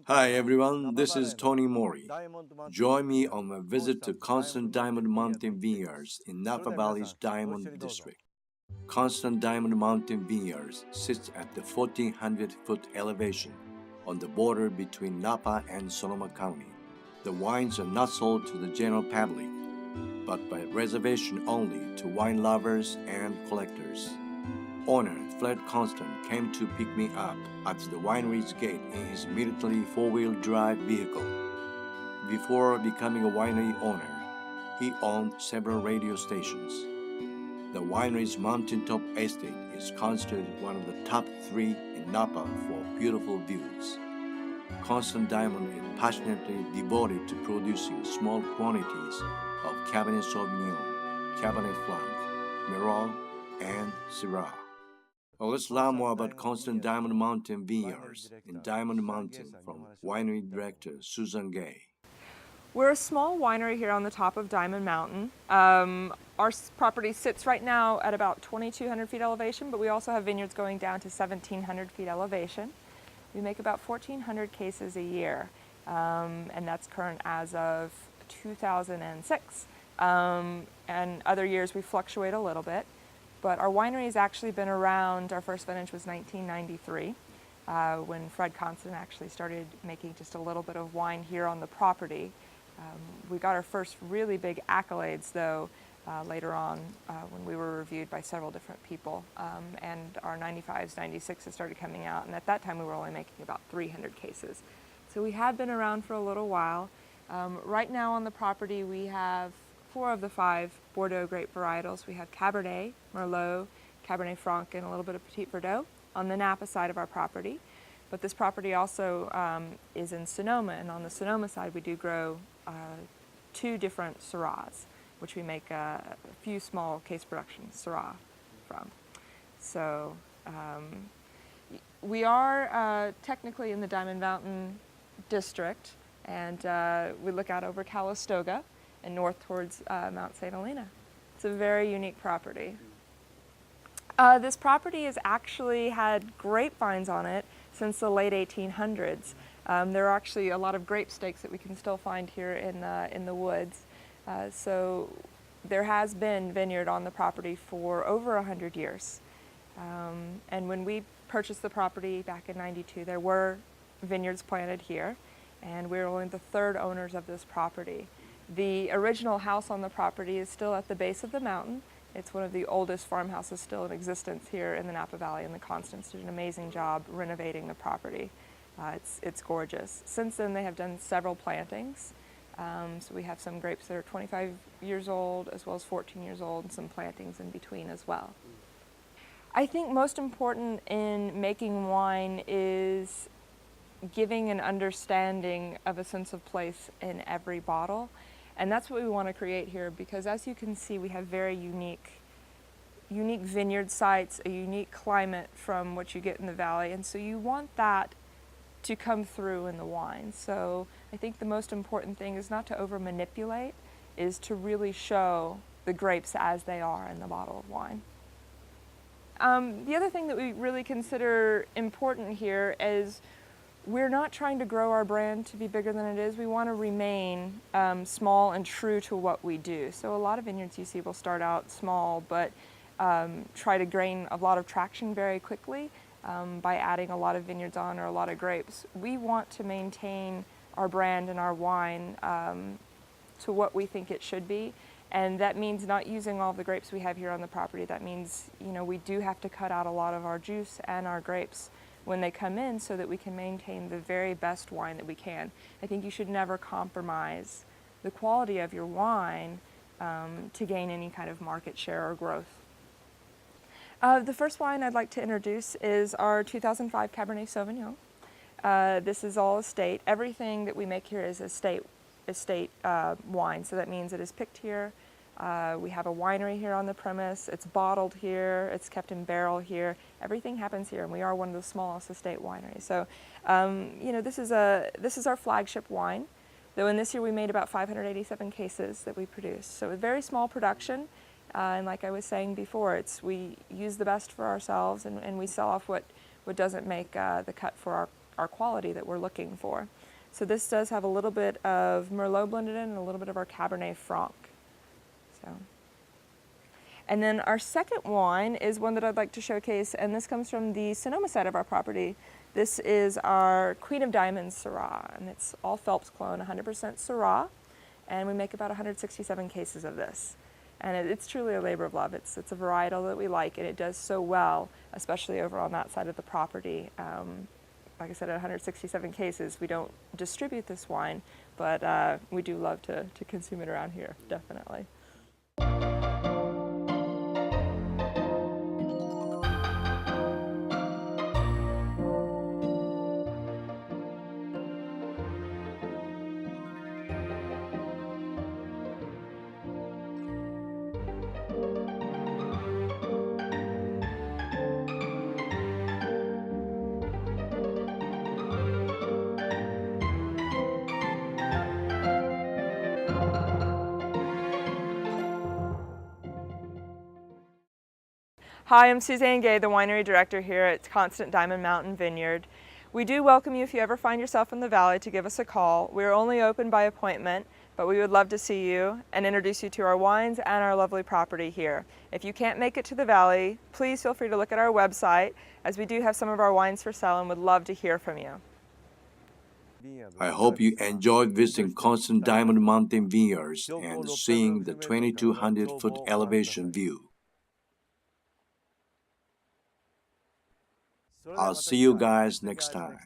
Hi everyone, this is Tony Mori. Join me on my visit to Constant Diamond Mountain Vineyards in Napa Valley's Diamond District. Constant Diamond Mountain Vineyards sits at the 1,400-foot elevation on the border between Napa and Sonoma County. The wines are not sold to the general public, but by reservation only to wine lovers and collectors. Owner Fred Constant came to pick me up at the winery's gate in his military four-wheel drive vehicle. Before becoming a winery owner, he owned several radio stations. The winery's mountaintop estate is considered one of the top 3 in Napa for beautiful views. Constant Diamond is passionately devoted to producing small quantities of Cabernet Sauvignon, Cabernet Franc, Merlot, and Syrah. Well, let's learn more about Constant Diamond Mountain Vineyards in Diamond Mountain from winery director Susan Gay. We're a small winery here on the top of Diamond Mountain. Our property sits right now at about 2,200 feet elevation, but we also have vineyards going down to 1,700 feet elevation. We make about 1,400 cases a year, and that's current as of 2006. And other years we fluctuate a little bit. But our winery has actually been around, our first vintage was 1993, when Fred Constant actually started making just a little bit of wine here on the property. We got our first really big accolades though later on when we were reviewed by several different people. And our 95s, 96s started coming out, and at that time we were only making about 300 cases. So we had been around for a little while. Right now on the property we have 4 of the 5 Bordeaux grape varietals. We have Cabernet, Merlot, Cabernet Franc, and a little bit of Petit Verdot on the Napa side of our property. But this property also is in Sonoma, and on the Sonoma side we do grow 2 different Syrahs, which we make a few small case production Syrah from. So we are technically in the Diamond Mountain District, and we look out over Calistoga and north towards Mount St. Helena. It's a very unique property. This property has actually had grapevines on it since the late 1800s. There are actually a lot of grape stakes that we can still find here in the woods. So there has been vineyard on the property for over 100 years. And when we purchased the property back in '92, there were vineyards planted here, and we're only the 3rd owners of this property. The original house on the property is still at the base of the mountain. It's one of the oldest farmhouses still in existence here in the Napa Valley, and the Constants did an amazing job renovating the property. It's gorgeous. Since then they have done several plantings. So we have some grapes that are 25 years old as well as 14 years old, and some plantings in between as well. I think most important in making wine is giving an understanding of a sense of place in every bottle. And that's what we want to create here, because as you can see, we have very unique vineyard sites, a unique climate from what you get in the valley, and so you want that to come through in the wine. So I think the most important thing is not to over manipulate, is to really show the grapes as they are in the bottle of wine. The other thing that we really consider important here is we're not trying to grow our brand to be bigger than it is. We want to remain small and true to what we do. So a lot of vineyards you see will start out small, but try to gain a lot of traction very quickly by adding a lot of vineyards on or a lot of grapes. We want to maintain our brand and our wine to what we think it should be. And that means not using all the grapes we have here on the property. That means, we do have to cut out a lot of our juice and our grapes when they come in, so that we can maintain the very best wine that we can. I think you should never compromise the quality of your wine to gain any kind of market share or growth. The first wine I'd like to introduce is our 2005 Cabernet Sauvignon. This is all estate. Everything that we make here is estate wine, so that means it is picked here. We have a winery here on the premise. It's bottled here. It's kept in barrel here. Everything happens here, and we are one of the smallest estate wineries. So, this is our flagship wine. Though in this year we made about 587 cases that we produced. So a very small production, and like I was saying before, we use the best for ourselves, and we sell off what doesn't make the cut for our quality that we're looking for. So this does have a little bit of Merlot blended in and a little bit of our Cabernet Franc. And then our second wine is one that I'd like to showcase, and this comes from the Sonoma side of our property. This is our Queen of Diamonds Syrah, and it's all Phelps clone, 100% Syrah, and we make about 167 cases of this. And it's truly a labor of love. It's a varietal that we like, and it does so well, especially over on that side of the property. Like I said, at 167 cases, we don't distribute this wine, but we do love to consume it around here, definitely. Hi, I'm Suzanne Gay, the winery director here at Constant Diamond Mountain Vineyard. We do welcome you if you ever find yourself in the valley to give us a call. We're only open by appointment, but we would love to see you and introduce you to our wines and our lovely property here. If you can't make it to the valley, please feel free to look at our website, as we do have some of our wines for sale and would love to hear from you. I hope you enjoyed visiting Constant Diamond Mountain Vineyards and seeing the 2,200-foot elevation view. I'll see you guys next time.